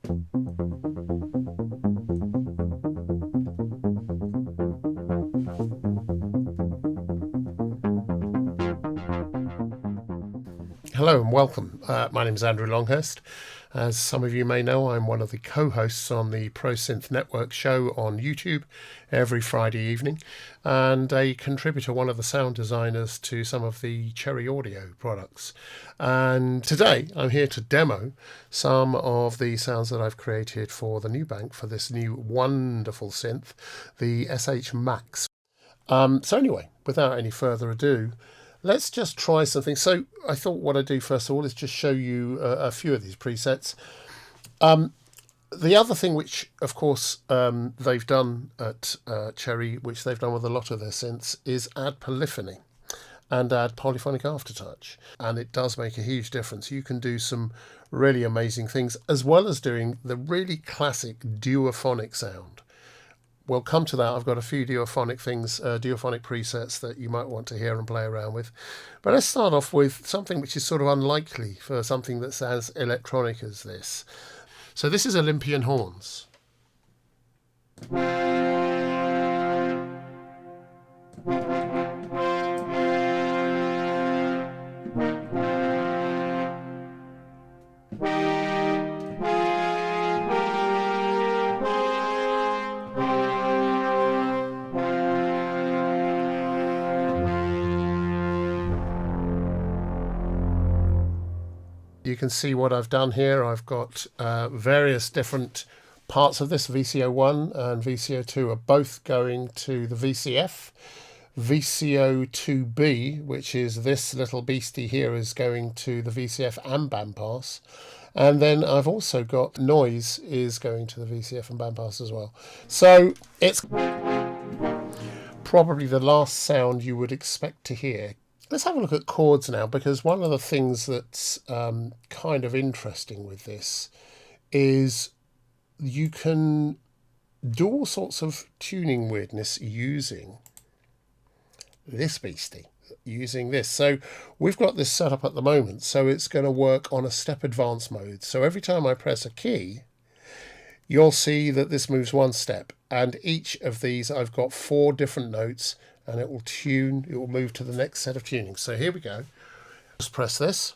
Hello and welcome. My name is Andrew Longhurst. As some of you may know, I'm one of the co-hosts on the Pro Synth Network show on YouTube every Friday evening, and a contributor, one of the sound designers to some of the Cherry Audio products. And today I'm here to demo some of the sounds that I've created for the new bank for this new wonderful synth, the SH Max. So anyway, without any further ado, let's just try something. So I thought what I'd do first of all is just show you a few of these presets. The other thing which, of course, they've done at Cherry, which they've done with a lot of their synths, is add polyphony and add polyphonic aftertouch. And it does make a huge difference. You can do some really amazing things, as well as doing the really classic duophonic sound. We'll come to that. I've got a few duophonic things, duophonic presets that you might want to hear and play around with. But let's start off with something which is sort of unlikely for something that's as electronic as this. So this is Olympian horns. You can see what I've done here. I've got various different parts of this. VCO1 and VCO2 are both going to the VCF. VCO2B, which is this little beastie here, is going to the VCF and bandpass. And then I've also got noise is going to the VCF and bandpass as well. So it's probably the last sound you would expect to hear. Let's have a look at chords now, because one of the things that's kind of interesting with this is you can do all sorts of tuning weirdness using this beastie, using this. So we've got this set up at the moment, so it's going to work on a step advance mode. So every time I press a key, you'll see that this moves one step, and each of these I've got 4 different notes, and it will tune, it will move to the next set of tuning. So here we go. Just press this.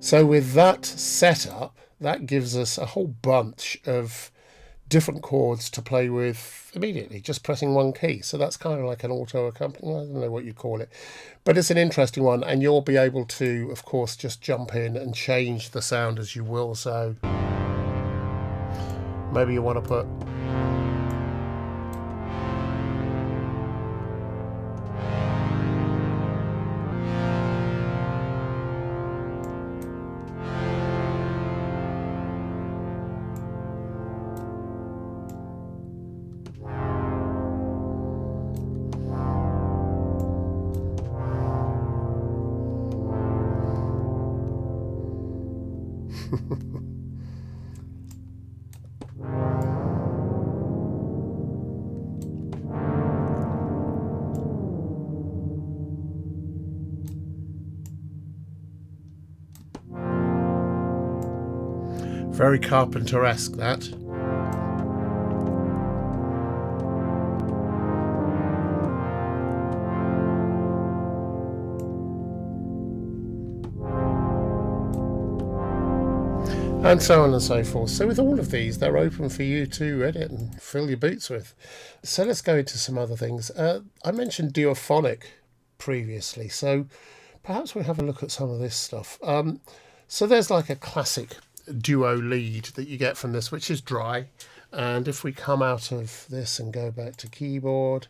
So with that setup, that gives us a whole bunch of different chords to play with immediately, just pressing one key. So that's kind of like an auto accompaniment. I don't know what you call it, but it's an interesting one, and you'll be able to, of course, just jump in and change the sound as you will. So maybe you want to put very Carpenter-esque, that. And so on and so forth. So with all of these, they're open for you to edit and fill your boots with. So let's go into some other things. I mentioned duophonic previously, so perhaps we'll have a look at some of this stuff. So there's like a classic duo lead that you get from this, which is dry. And if we come out of this and go back to keyboard,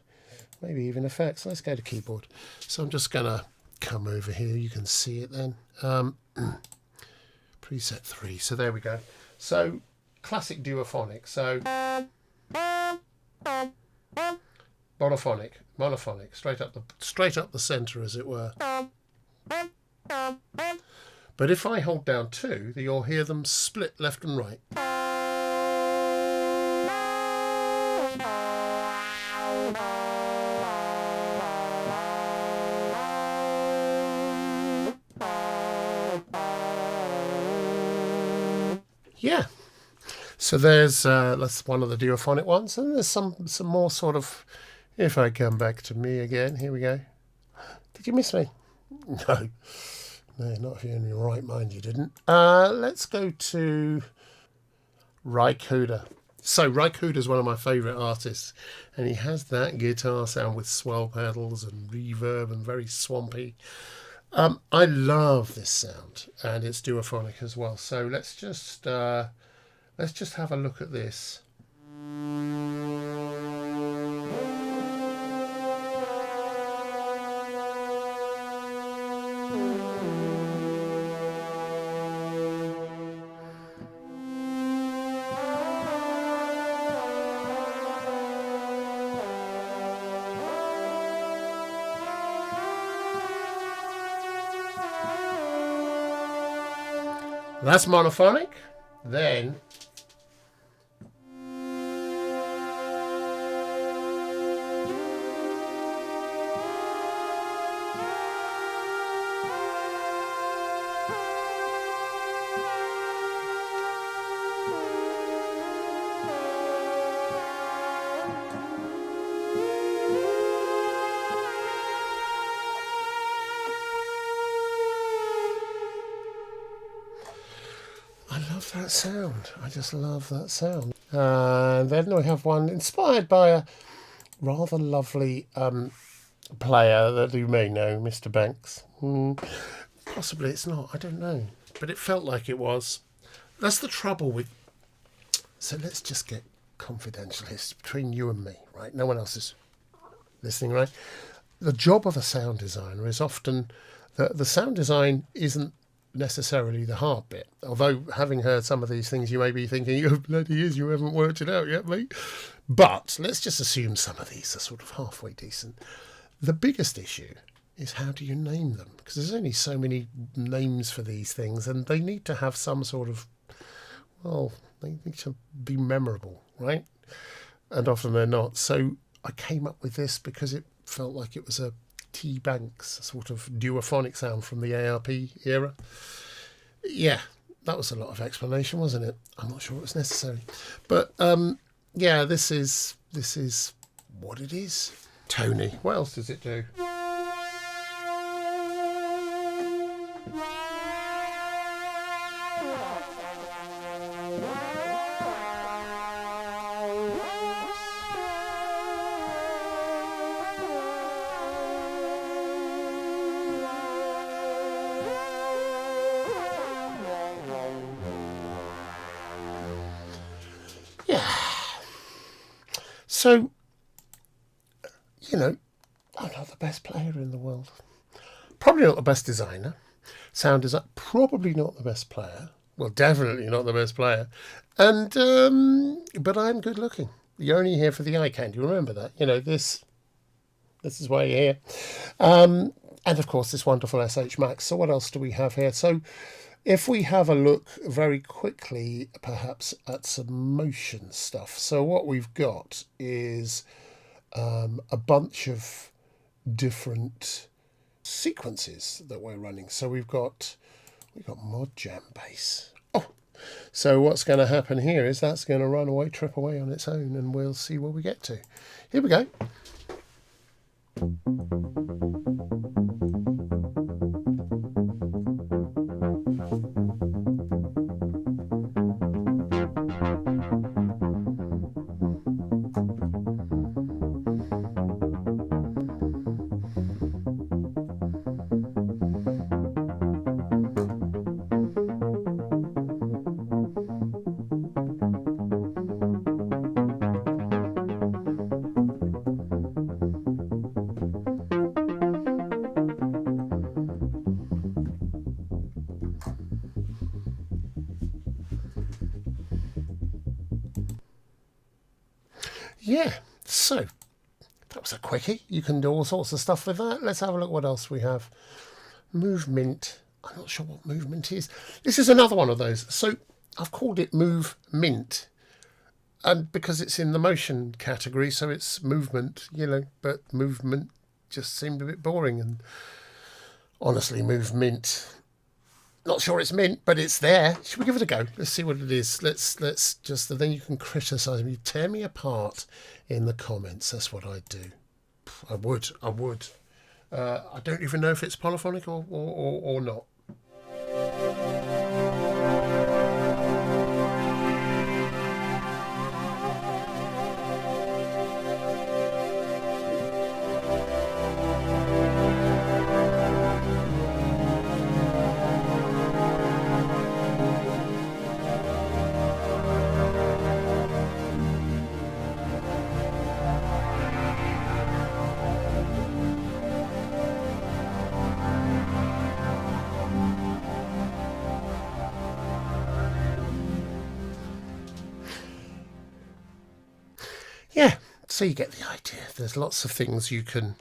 maybe even effects, let's go to keyboard. So I'm just going to come over here. You can see it then. Preset 3. So there we go. So classic duophonic. So monophonic, straight up the centre, as it were. But if I hold down 2, you'll hear them split left and right. Yeah. So there's that's one of the duophonic ones, and there's some more sort of. If I come back to me again, here we go. Did you miss me? No, not if you're in your right mind, you didn't. Let's go to Rykuda. So Rykuda is one of my favourite artists, and he has that guitar sound with swell pedals and reverb and very swampy. I love this sound, and it's duophonic as well. So let's just have a look at this. That's monophonic. Then that sound. I just love that sound. And then we have one inspired by a rather lovely player that you may know, Mr. Banks. Possibly it's not, I don't know. But it felt like it was. That's the trouble with... So let's just get confidential. It's between you and me, right? No one else is listening, right? The job of a sound designer is often... The sound design isn't necessarily the hard bit, although having heard some of these things you may be thinking, oh bloody is, you haven't worked it out yet, mate. But let's just assume some of these are sort of halfway decent. The biggest issue is how do you name them, because there's only so many names for these things, and they need to have some sort of, well, they need to be memorable, right? And often they're not. So I came up with this because it felt like it was a T. Banks sort of duophonic sound from the ARP era. Yeah, that was a lot of explanation, wasn't it? I'm not sure it was necessary, but yeah, this is what it is. Tony, what else does it do? So, you know, I'm not the best player in the world. Probably not the best designer. Sound design, probably not the best player. Well, definitely not the best player. And, but I'm good looking. You're only here for the eye candy. Remember that. You know, this is why you're here. And of course, this wonderful SH Max. So what else do we have here? So if we have a look very quickly, perhaps at some motion stuff. So what we've got is a bunch of different sequences that we're running. So we've got mod jam bass. Oh, so what's going to happen here is that's going to run away, trip away on its own, and we'll see where we get to. Here we go. Yeah, so that was a quickie. You can do all sorts of stuff with that. Let's have a look what else we have. Movement. I'm not sure what movement is. This is another one of those. So I've called it Move Mint. And because it's in the motion category, so it's movement, but movement just seemed a bit boring. And honestly, Move Mint, not sure it's mint, but it's there. Should we give it a go? Let's see what it is. Let's just, then you can criticise me, tear me apart in the comments. That's what I'd do. I would. I don't even know if it's polyphonic or not. Yeah, so you get the idea. There's lots of things you can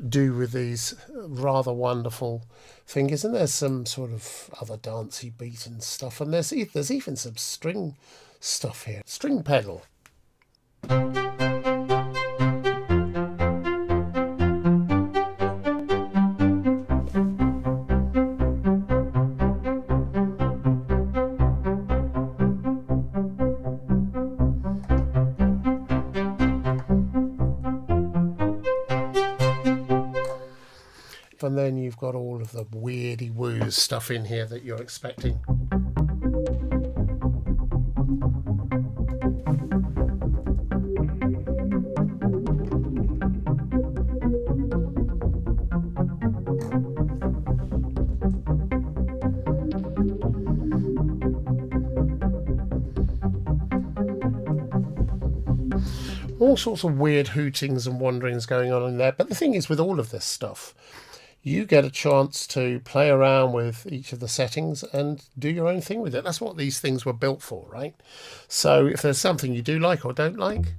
do with these rather wonderful fingers, and there's some sort of other dancey beat and stuff, and there's even some string stuff here. String pedal. And then you've got all of the weirdy woos stuff in here that you're expecting. All sorts of weird hootings and wanderings going on in there. But the thing is, with all of this stuff, you get a chance to play around with each of the settings and do your own thing with it. That's what these things were built for, right? So if there's something you do like or don't like,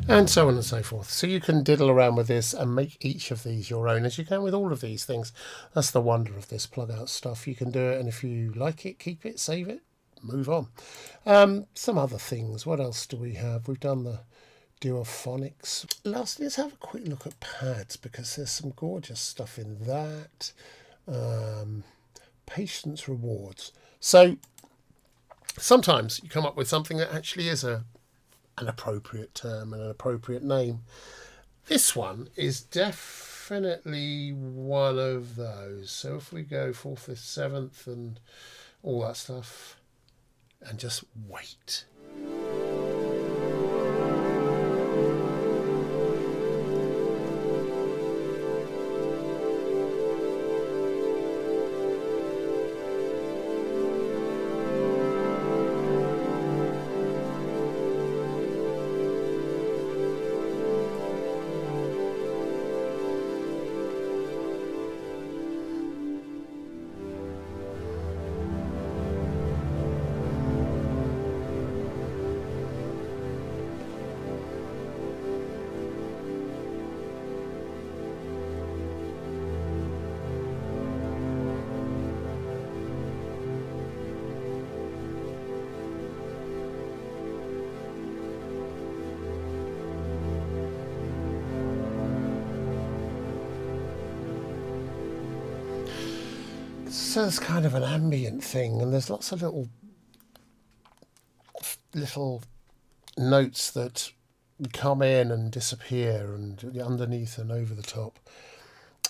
and so on and so forth. So you can diddle around with this and make each of these your own, as you can with all of these things. That's the wonder of this plug out stuff. You can do it, and if you like it, keep it, save it, move on. Some other things. What else do we have? We've done the duophonics. Lastly, let's have a quick look at pads, because there's some gorgeous stuff in that. Patience rewards. So sometimes you come up with something that actually is an appropriate term and an appropriate name. This one is definitely one of those. So if we go 4th, 5th, 7th and all that stuff, and just wait. So it's kind of an ambient thing, and there's lots of little notes that come in and disappear, and underneath and over the top.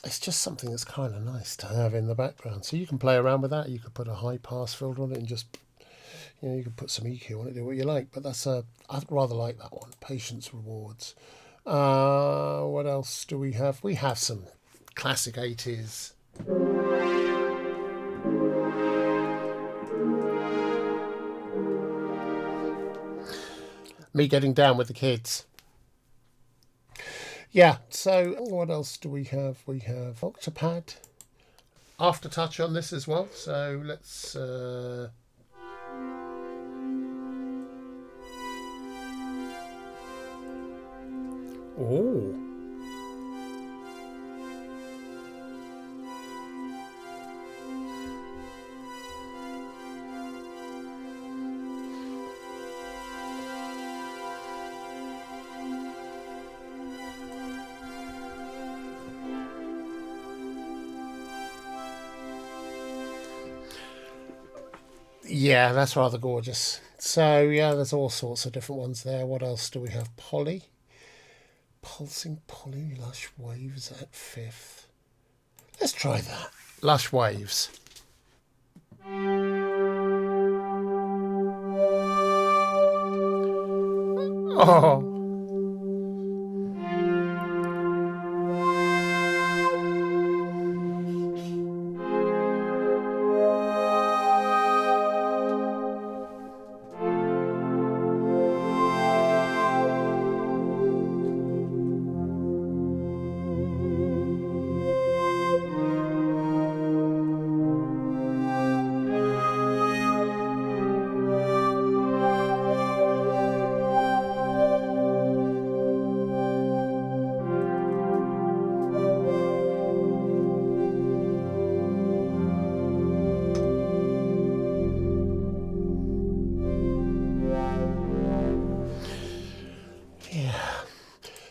It's just something that's kind of nice to have in the background. So you can play around with that. You could put a high pass filter on it and just, you could put some EQ on it, do what you like. But I'd rather like that one. Patience rewards. What else do we have? We have some classic 80s. Me getting down with the kids. Yeah, so what else do we have? We have Octopad. Aftertouch on this as well, so let's... Oh. Yeah, that's rather gorgeous. So, yeah, there's all sorts of different ones there. What else do we have? Polly. Pulsing Polly, Lush Waves at fifth. Let's try that. Lush Waves. Oh.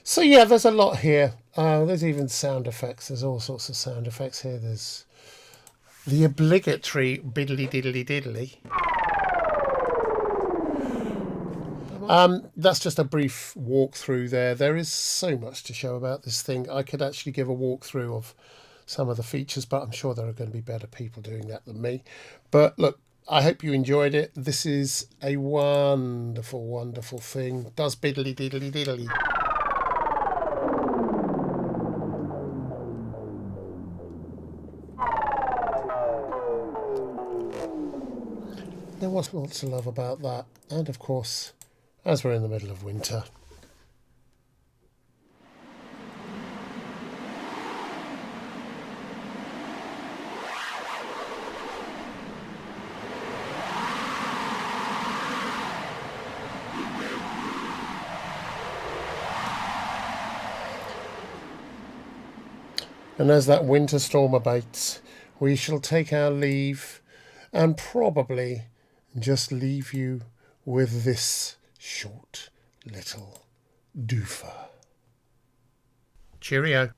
So yeah, there's a lot here. There's even sound effects. There's all sorts of sound effects here. There's the obligatory biddly diddly diddly. That's just a brief walkthrough there. There is so much to show about this thing. I could actually give a walkthrough of some of the features, but I'm sure there are going to be better people doing that than me. But look, I hope you enjoyed it. This is a wonderful, wonderful thing. Does biddly diddly diddly. There was lots to love about that. And of course, as we're in the middle of winter, and as that winter storm abates, we shall take our leave and probably just leave you with this short little doofer. Cheerio.